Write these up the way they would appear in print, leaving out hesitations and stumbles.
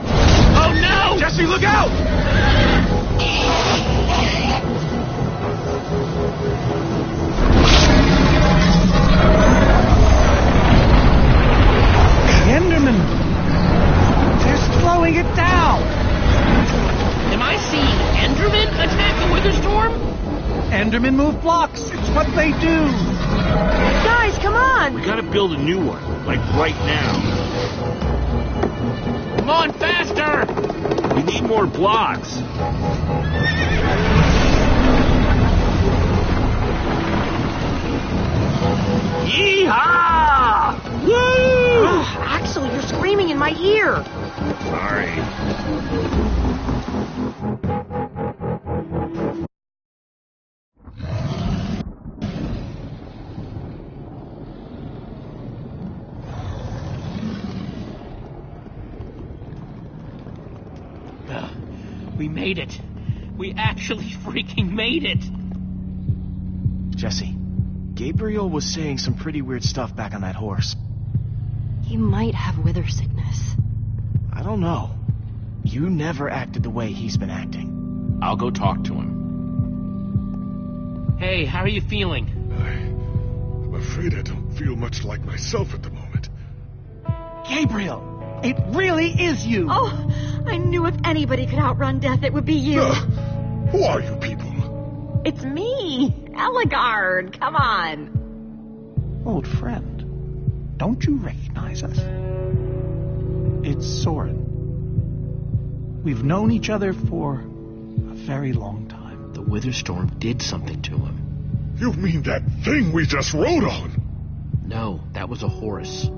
Oh no! Jesse, look out! Enderman! They're slowing it down! Am I seeing Enderman attack the Wither Storm? Endermen move blocks. It's what they do. Guys, come on! We gotta build a new one, like right now. Come on, faster! We need more blocks. Yeehaw! Woo! Oh, Axel, you're screaming in my ear. Sorry. We made it. We actually freaking made it. Jesse, Gabriel was saying some pretty weird stuff back on that horse. He might have wither sickness. I don't know. You never acted the way he's been acting. I'll go talk to him. Hey, how are you feeling? I'm afraid I don't feel much like myself at the moment. Gabriel, it really is you. Oh, I knew if anybody could outrun death, it would be you. Who are you people? It's me, Eligard. Come on. Old friend, don't you recognize us? It's Soren. We've known each other for a very long time. The Wither Storm did something to him. You mean that thing we just rode on? No, that was a horse.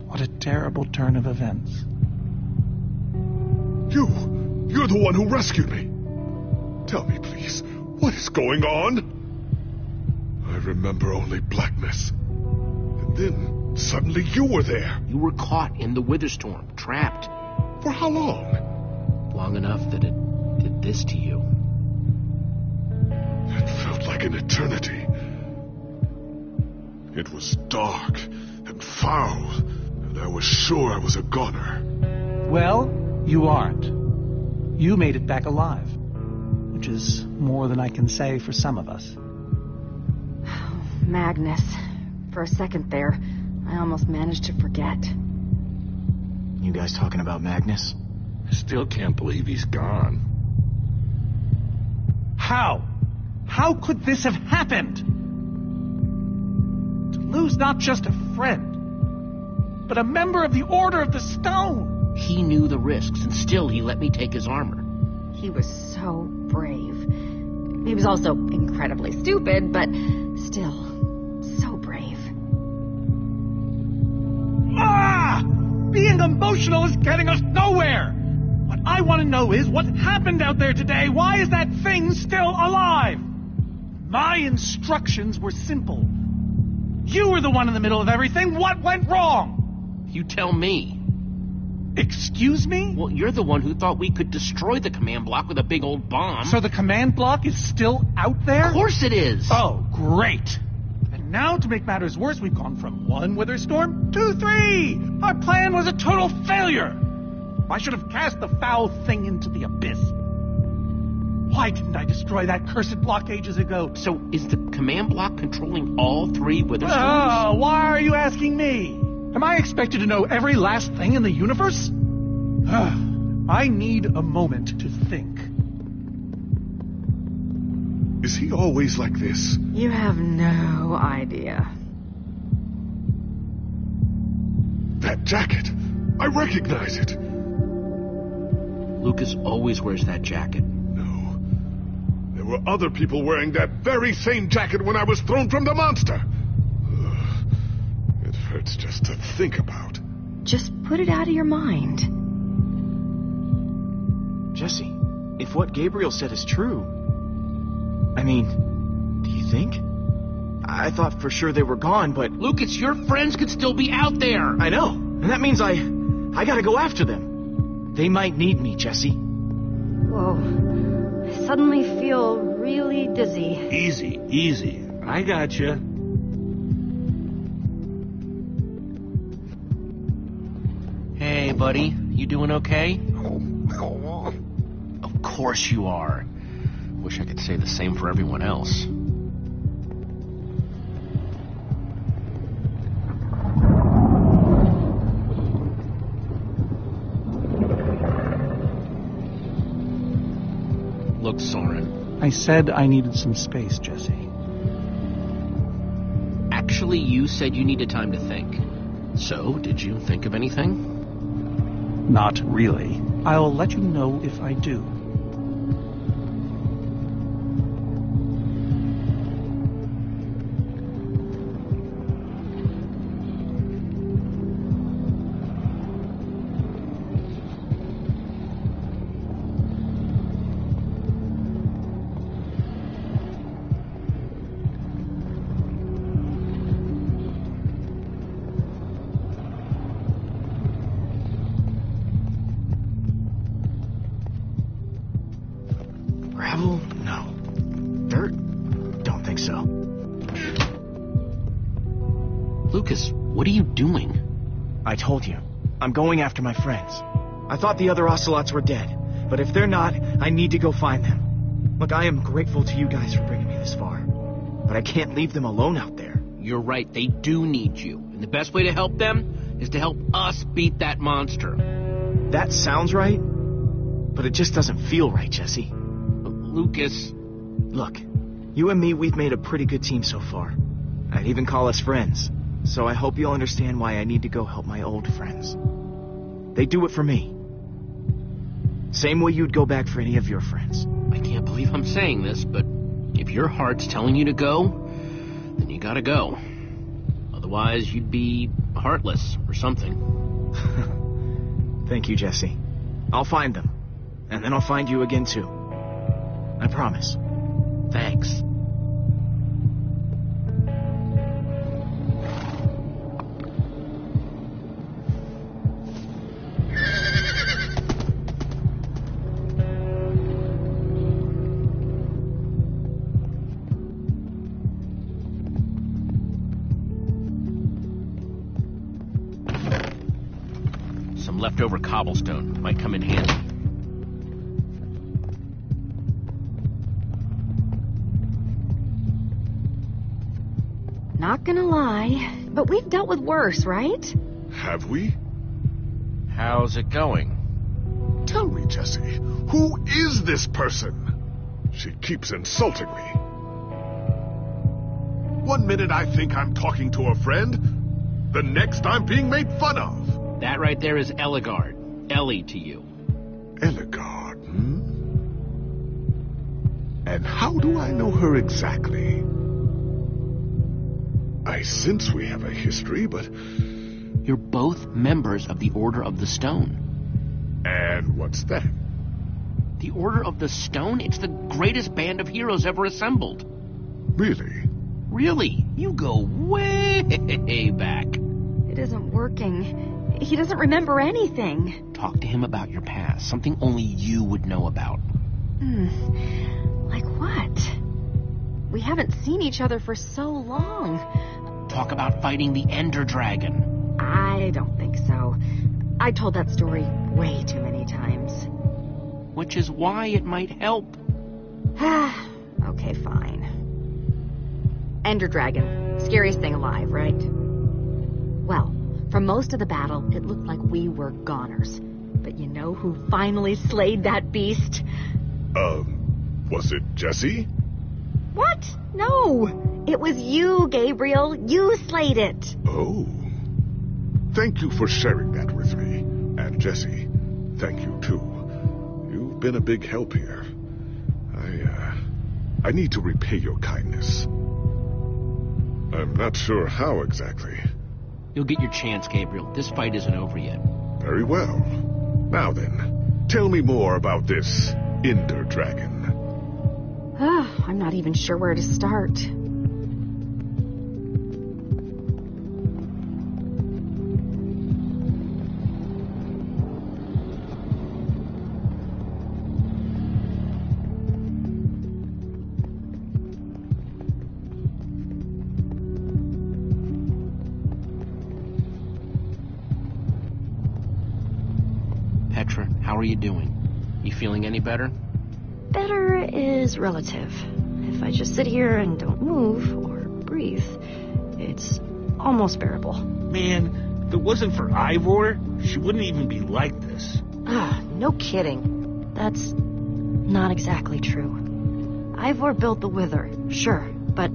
What a terrible turn of events. You're the one who rescued me. Tell me, please, what is going on? I remember only blackness. And then, suddenly you were there. You were caught in the Wither Storm, trapped. For how long? Long enough that it did this to you. It felt like an eternity. It was dark and foul, and I was sure I was a goner. Well, you aren't. You made it back alive, which is more than I can say for some of us. Magnus. For a second there, I almost managed to forget. You guys talking about Magnus? I still can't believe he's gone. How? How could this have happened? To lose not just a friend, but a member of the Order of the Stone. He knew the risks, and still he let me take his armor. He was so brave. He was also incredibly stupid, but still, so brave. Ah! Being emotional is getting us nowhere! What I want to know is what happened out there today. Why is that thing still alive? My instructions were simple. You were the one in the middle of everything. What went wrong? You tell me. Excuse me? Well, you're the one who thought we could destroy the command block with a big old bomb. So the command block is still out there? Of course it is. Oh, great. And now, to make matters worse, we've gone from 1 wither storm to 3. Our plan was a total failure. I should have cast the foul thing into the abyss. Why didn't I destroy that cursed block ages ago? So is the command block controlling all 3 wither storms? Oh, why are you asking me? Am I expected to know every last thing in the universe? I need a moment to think. Is he always like this? You have no idea. That jacket! I recognize it! Lucas always wears that jacket. No. There were other people wearing that very same jacket when I was thrown from the monster! It hurts just to think about. Just put it out of your mind. Jesse, if what Gabriel said is true... I mean, do you think? I thought for sure they were gone, but... Lucas, your friends could still be out there. I know. And that means I gotta go after them. They might need me, Jesse. Whoa. I suddenly feel really dizzy. Easy, easy. I gotcha. Hey, buddy? You doing okay? Of course you are. Wish I could say the same for everyone else. Look, Soren. I said I needed some space, Jesse. Actually, you said you needed time to think. So, did you think of anything? Not really. I'll let you know if I do. Gravel? No. Dirt? Don't think so. Lucas, what are you doing? I told you. I'm going after my friends. I thought the other ocelots were dead, but if they're not, I need to go find them. Look, I am grateful to you guys for bringing me this far, but I can't leave them alone out there. You're right, they do need you. And the best way to help them is to help us beat that monster. That sounds right, but it just doesn't feel right, Jesse. Lucas... Look, you and me, we've made a pretty good team so far. I'd even call us friends. So I hope you'll understand why I need to go help my old friends. They do it for me. Same way you'd go back for any of your friends. I can't believe I'm saying this, but if your heart's telling you to go, then you gotta go. Otherwise, you'd be heartless or something. Thank you, Jesse. I'll find them. And then I'll find you again, too. I promise. Thanks. Some leftover cobblestone might come in handy. Not gonna lie, but we've dealt with worse, right? Have we? How's it going? Tell me, Jesse, who is this person? She keeps insulting me. One minute I think I'm talking to a friend, the next I'm being made fun of. That right there is Eligard. Ellie to you. Eligard, hmm? And how do I know her exactly? I sense we have a history, but... You're both members of the Order of the Stone. And what's that? The Order of the Stone? It's the greatest band of heroes ever assembled. Really? Really? You go way back. It isn't working. He doesn't remember anything. Talk to him about your past. Something only you would know about. Like what? We haven't seen each other for so long. Talk about fighting the Ender Dragon. I don't think so. I told that story way too many times. Which is why it might help. Okay, fine. Ender Dragon. Scariest thing alive, right? Well, for most of the battle, it looked like we were goners. But you know who finally slayed that beast? Was it Jesse? What? No! It was you, Gabriel. You slayed it. Oh. Thank you for sharing that with me. And Jesse, thank you too. You've been a big help here. I need to repay your kindness. I'm not sure how exactly. You'll get your chance, Gabriel. This fight isn't over yet. Very well. Now then, tell me more about this Ender Dragon. I'm not even sure where to start. Petra, how are you doing? You feeling any better? Better is relative. If I just sit here and don't move or breathe, it's almost bearable. Man, if it wasn't for Ivor, she wouldn't even be like this. No kidding. That's not exactly true. Ivor built the Wither, sure, but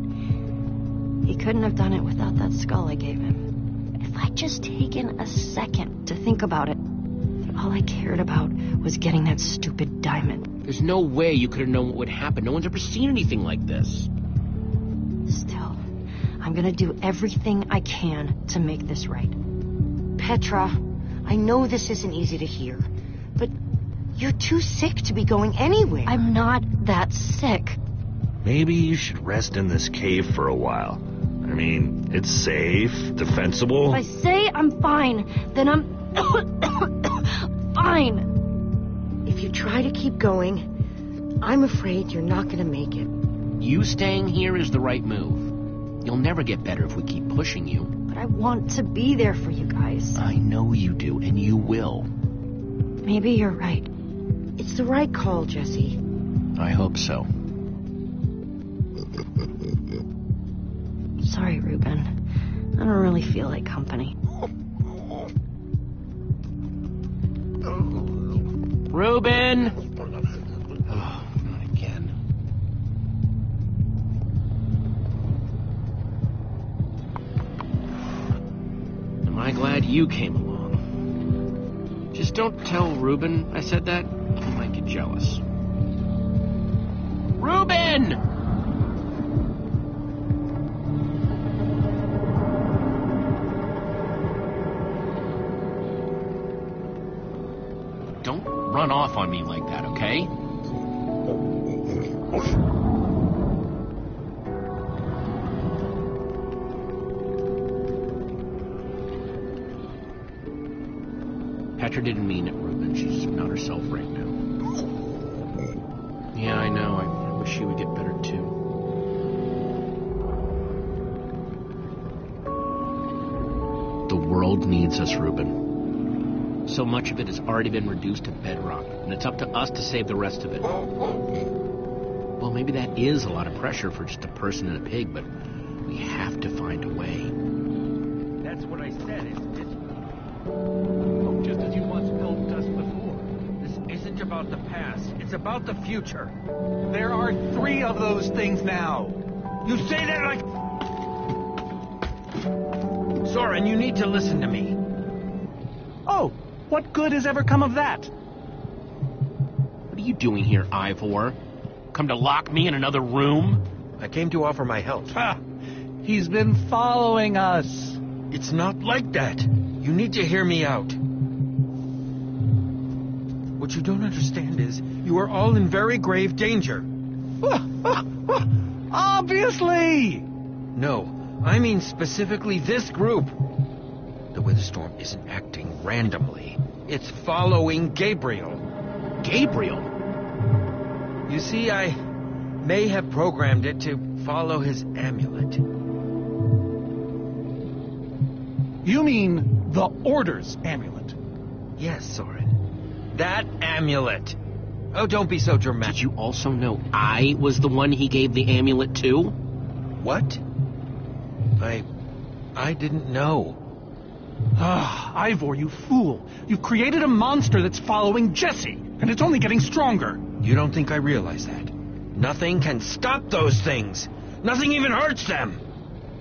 he couldn't have done it without that skull I gave him. If I'd just taken a second to think about it, all I cared about was getting that stupid diamond. There's no way you could have known what would happen. No one's ever seen anything like this. Still, I'm gonna do everything I can to make this right. Petra, I know this isn't easy to hear, but you're too sick to be going anywhere. I'm not that sick. Maybe you should rest in this cave for a while. I mean, it's safe, defensible. If I say I'm fine, then I'm fine. If you try to keep going, I'm afraid you're not gonna make it. You staying here is the right move. You'll never get better if we keep pushing you. But I want to be there for you guys. I know you do, and you will. Maybe you're right. It's the right call, Jesse. I hope so. Sorry, Reuben. I don't really feel like company. Reuben! Oh, not again. Am I glad you came along? Just don't tell Reuben I said that. He might get jealous. Reuben! Don't run off on me like that, okay? Petra didn't mean it, Reuben. She's not herself right now. Yeah, I know. I wish she would get better, too. The world needs us, Reuben. So much of it has already been reduced to bedrock, and it's up to us to save the rest of it. Well, maybe that is a lot of pressure for just a person and a pig, but we have to find a way. That's what I said. Oh, just as you once helped us before. This isn't about the past. It's about the future. There are 3 of those things now. You say that like... Soren, you need to listen to me. Oh, what good has ever come of that? What are you doing here, Ivor? Come to lock me in another room? I came to offer my help. Ha! He's been following us. It's not like that. You need to hear me out. What you don't understand is you are all in very grave danger. Obviously! No, I mean specifically this group. The Witherstorm isn't acting randomly. It's following Gabriel. Gabriel? You see, I may have programmed it to follow his amulet. You mean the Order's amulet? Yes, Soren. That amulet. Oh, don't be so dramatic. Did you also know I was the one he gave the amulet to? What? I didn't know. Ah, Ivor, you fool. You've created a monster that's following Jesse, and it's only getting stronger. You don't think I realize that? Nothing can stop those things. Nothing even hurts them.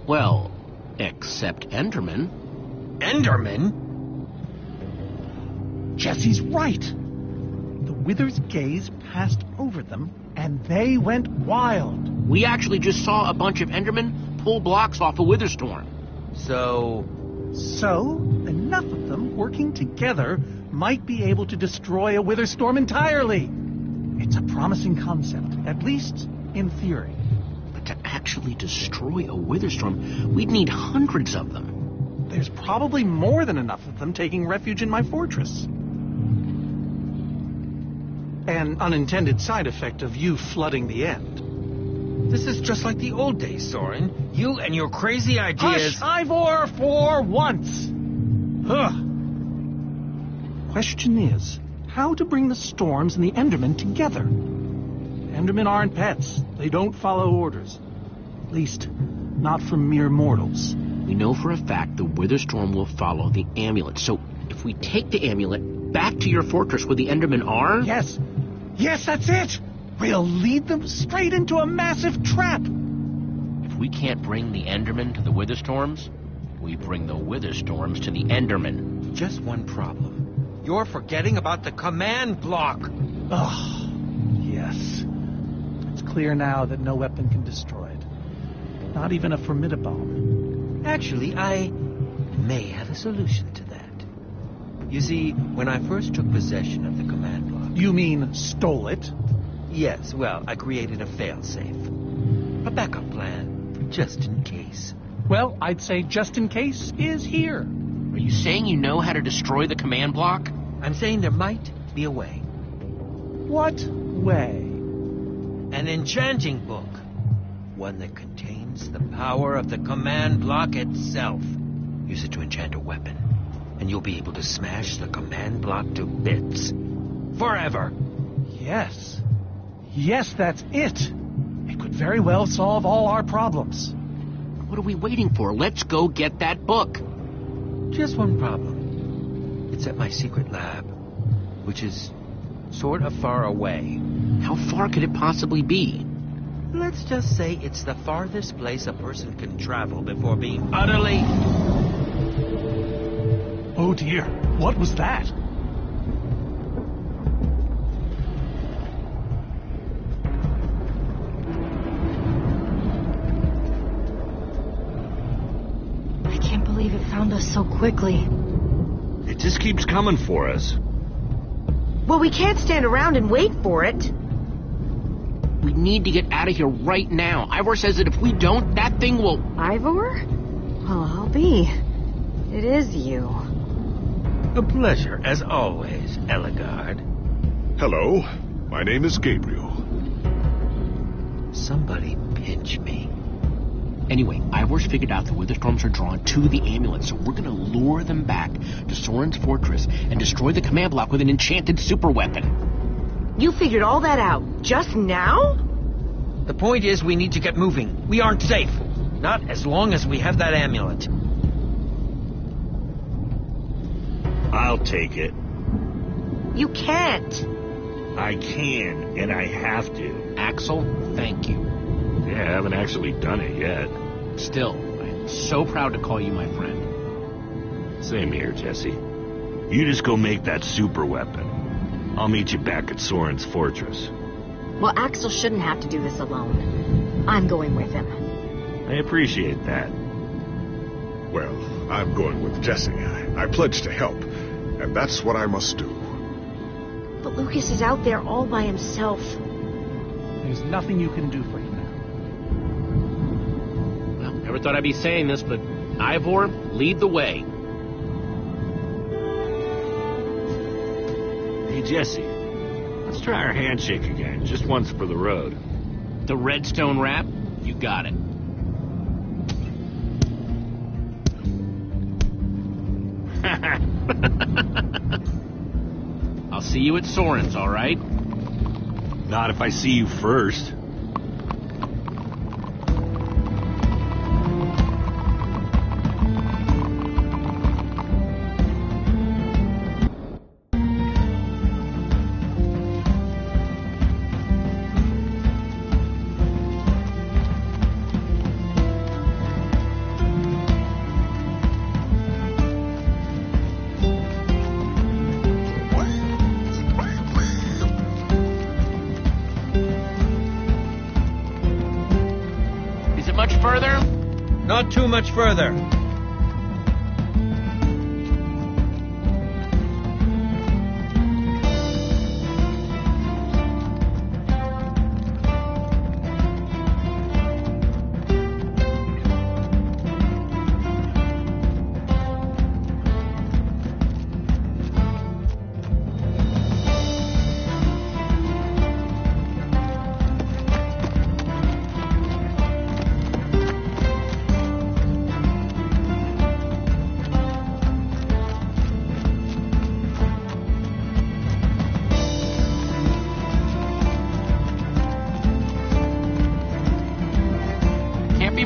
Well, except Enderman. Enderman? Jesse's right. The Wither's gaze passed over them, and they went wild. We actually just saw a bunch of Endermen pull blocks off a Witherstorm. So, enough of them working together might be able to destroy a Witherstorm entirely. It's a promising concept, at least in theory. But to actually destroy a Witherstorm, we'd need hundreds of them. There's probably more than enough of them taking refuge in my fortress. An unintended side effect of you flooding the end. this is just like the old days, Soren. You and your crazy ideas... Hush, Ivor, for once! Question is, how to bring the storms and the Endermen together. Endermen aren't pets. They don't follow orders. At least, not from mere mortals. We know for a fact the Witherstorm will follow the amulet. So if we take the amulet back to your fortress where the Endermen are... Yes. Yes, that's it! We'll lead them straight into a massive trap. If we can't bring the Endermen to the Witherstorms, we bring the Witherstorms to the Endermen. Just one problem. You're forgetting about the command block. Oh, yes. It's clear now that no weapon can destroy it. Not even a formidabomb. Actually, I may have a solution to that. You see, when I first took possession of the command block... You mean stole it? Yes, well, I created a failsafe. A backup plan, just in case. Well, I'd say just in case is here. Are you saying you know how to destroy the command block? I'm saying there might be a way. What way? An enchanting book. One that contains the power of the command block itself. Use it to enchant a weapon, and you'll be able to smash the command block to bits. Forever. Yes. Yes, that's it. It could very well solve all our problems. What are we waiting for? Let's go get that book. Just one problem. It's at my secret lab, which is sort of far away. How far could it possibly be? Let's just say it's the farthest place a person can travel before being utterly... Oh dear, what was that? I can't believe it found us so quickly. It just keeps coming for us. Well, we can't stand around and wait for it. We need to get out of here right now. Ivor says that if we don't, that thing will... Ivor? Well, I'll be. It is you. A pleasure, as always, Eligard. Hello, my name is Gabriel. Somebody pinch me. Anyway, Ivor's figured out the Witherstorms are drawn to the amulet, so we're gonna lure them back to Soren's fortress and destroy the command block with an enchanted superweapon. You figured all that out just now? The point is, we need to get moving. We aren't safe. Not as long as we have that amulet. I'll take it. You can't. I can, and I have to. Axel, thank you. Yeah, I haven't actually done it yet. Still, I'm so proud to call you my friend. Same here, Jesse. You just go make that super weapon. I'll meet you back at Soren's fortress. Well, Axel shouldn't have to do this alone. I'm going with him. I appreciate that. Well, I'm going with Jesse. I pledged to help, and that's what I must do. But Lucas is out there all by himself. There's nothing you can do for him now. Well, never thought I'd be saying this, but Ivor, lead the way. Hey, Jesse. Let's try our handshake again, just once for the road. The redstone wrap? You got it. I'll see you at Soren's, all right? Not if I see you first. Further? Not too much further.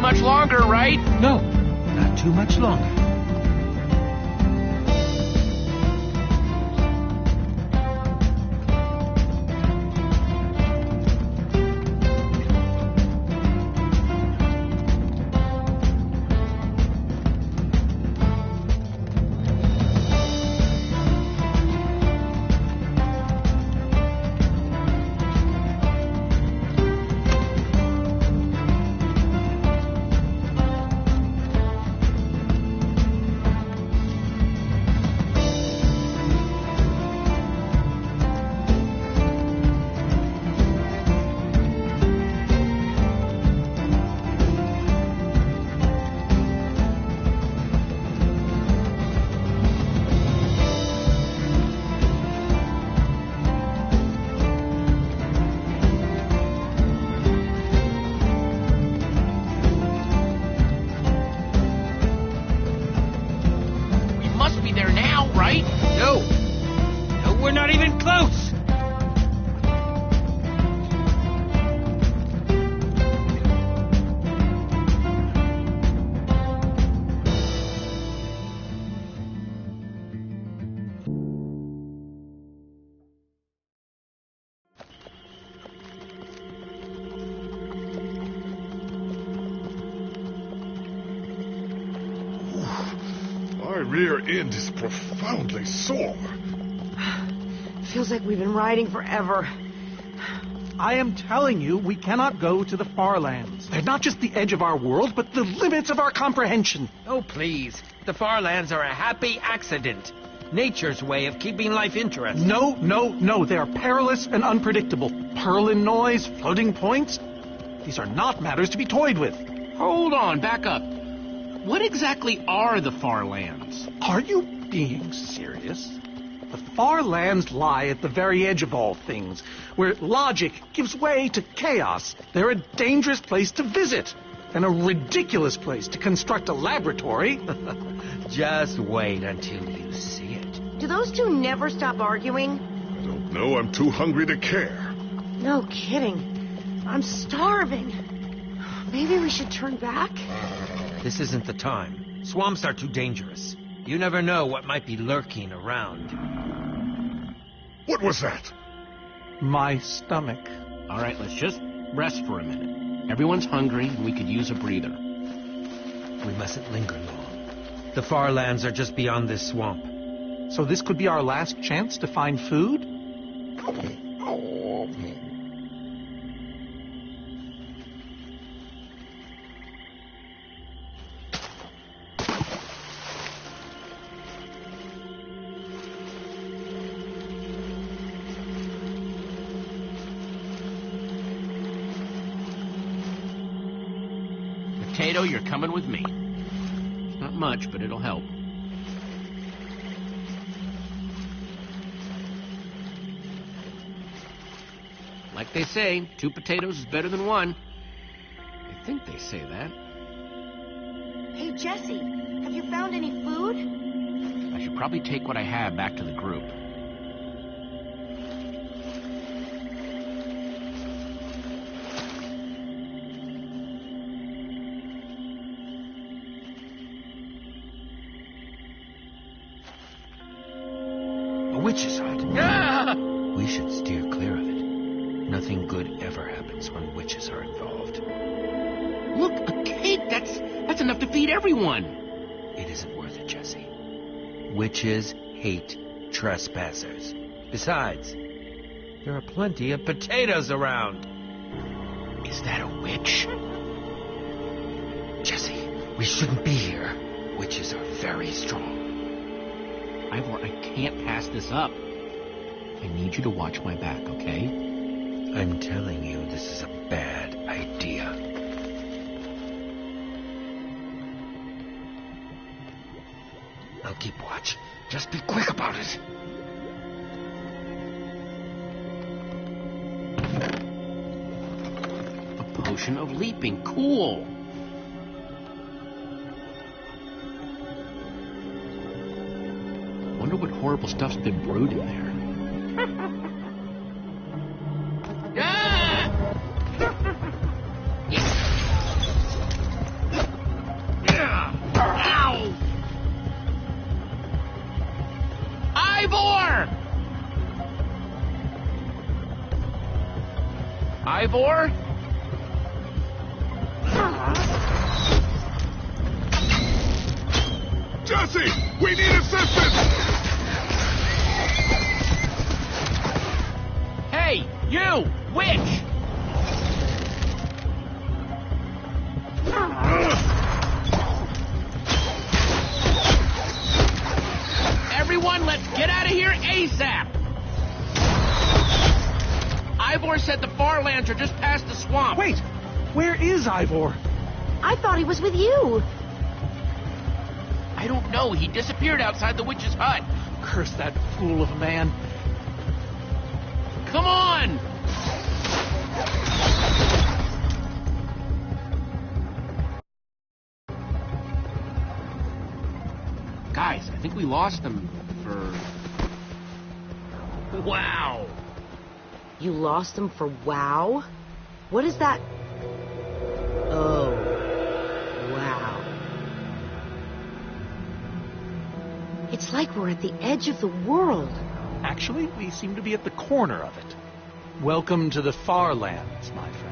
much longer, right? No, not too much longer. We're not even close! My rear end is profoundly sore. Feels like we've been riding forever. I am telling you, we cannot go to the far lands. They're not just the edge of our world, but the limits of our comprehension. Oh, please. The far lands are a happy accident. Nature's way of keeping life interesting. No. They are perilous and unpredictable. Purlin noise, floating points. These are not matters to be toyed with. Hold on, back up. What exactly are the far lands? Are you being serious? The far lands lie at the very edge of all things, where logic gives way to chaos. They're a dangerous place to visit, and a ridiculous place to construct a laboratory. Just wait until you see it. Do those two never stop arguing? I don't know. I'm too hungry to care. No kidding. I'm starving. Maybe we should turn back? This isn't the time. Swamps are too dangerous. You never know what might be lurking around. What was that? My stomach. All right, let's just rest for a minute. Everyone's hungry, and we could use a breather. We mustn't linger long. The far lands are just beyond this swamp. So this could be our last chance to find food? Potato, you're coming with me. Not much, but it'll help. Like they say, 2 potatoes is better than 1. I think they say that. Hey, Jesse, have you found any food? I should probably take what I have back to the group. Witch's hut. Ah! We should steer clear of it. Nothing good ever happens when witches are involved. Look, a cake! That's enough to feed everyone! It isn't worth it, Jesse. Witches hate trespassers. Besides, there are plenty of potatoes around. Is that a witch? Jesse, we shouldn't be here. Witches are very strong. Ivor, I can't pass this up. I need you to watch my back, okay? I'm telling you, this is a bad idea. I'll keep watch. Just be quick about it. A potion of leaping. Cool. Wonder what horrible stuff's been brewed in there. Ah! Ivor? Jesse! We need assistance! Hey, you! Witch! Everyone, let's get out of here ASAP! Ivor said the far lands are just past the swamp. Wait! Where is Ivor? I thought he was with you. I don't know. He disappeared outside the witch's hut. Curse that fool of a man. Come on! Guys, I think we lost them for... Wow! You lost them for WoW? What is that? Oh, wow. It's like we're at the edge of the world. Actually, we seem to be at the corner of it. Welcome to the far lands, my friend.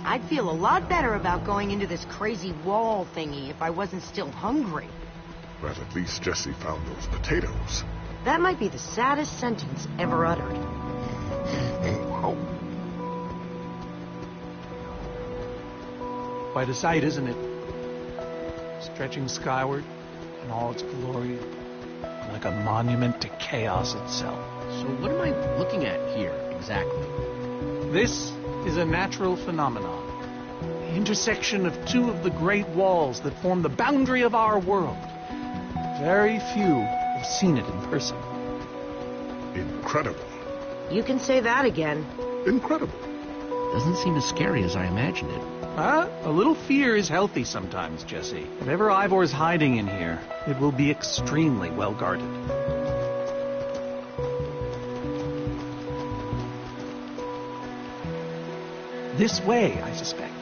I'd feel a lot better about going into this crazy wall thingy if I wasn't still hungry. Well, at least Jesse found those potatoes. That might be the saddest sentence ever uttered. Quite a sight, isn't it? Stretching skyward in all its glory, like a monument to chaos itself. So what am I looking at here, exactly? This is a natural phenomenon. The intersection of two of the great walls that form the boundary of our world. Very few have seen it in person. Incredible. You can say that again. Incredible. Doesn't seem as scary as I imagined it. A little fear is healthy sometimes, Jesse. Whatever Ivor's hiding in here, it will be extremely well guarded. This way, I suspect.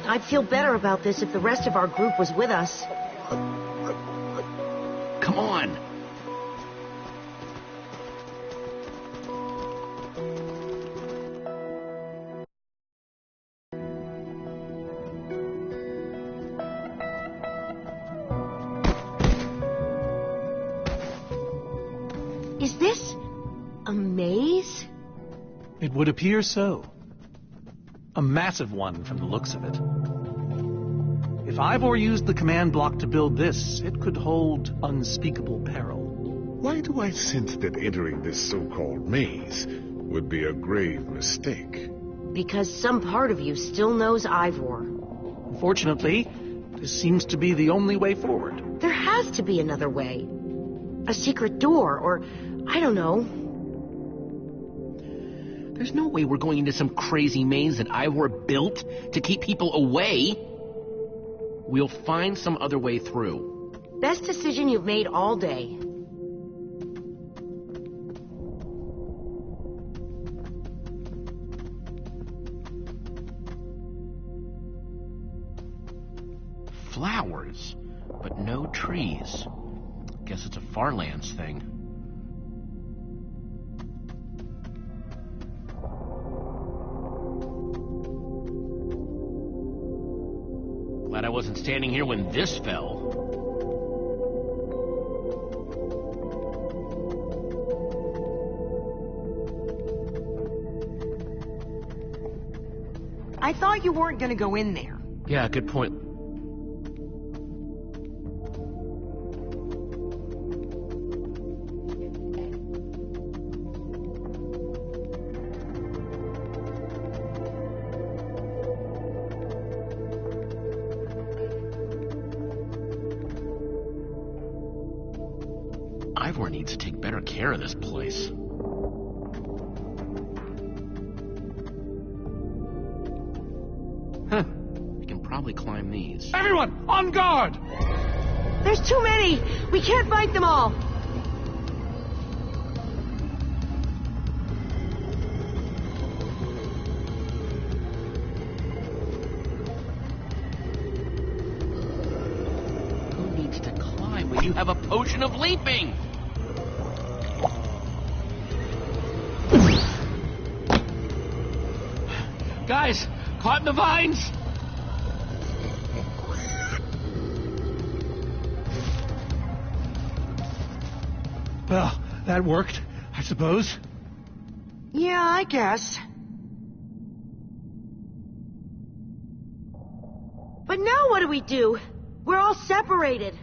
I'd feel better about this if the rest of our group was with us. Come on! Is this a maze? It would appear so. A massive one from the looks of it. If Ivor used the command block to build this, it could hold unspeakable peril. Why do I sense that entering this so-called maze would be a grave mistake? Because some part of you still knows Ivor. Unfortunately, this seems to be the only way forward. There has to be another way. A secret door, or I don't know. There's no way we're going into some crazy maze that Ivor built to keep people away. We'll find some other way through. Best decision you've made all day. Flowers, but no trees. Guess it's a Farlands thing. Glad I wasn't standing here when this fell. I thought you weren't gonna go in there. Yeah, good point. Ivor needs to take better care of this place. Huh. We can probably climb these. Everyone, on guard! There's too many! We can't fight them all! Who needs to climb? We... You have a potion of leaping! Guys, caught in the vines! Well, that worked, I suppose. Yeah, I guess. But now what do we do? We're all separated.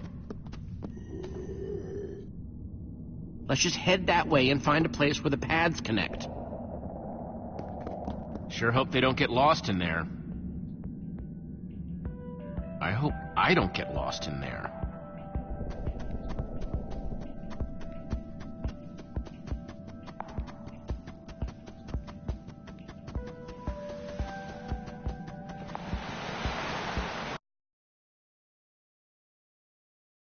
Let's just head that way and find a place where the paths connect. Sure hope they don't get lost in there. I hope I don't get lost in there.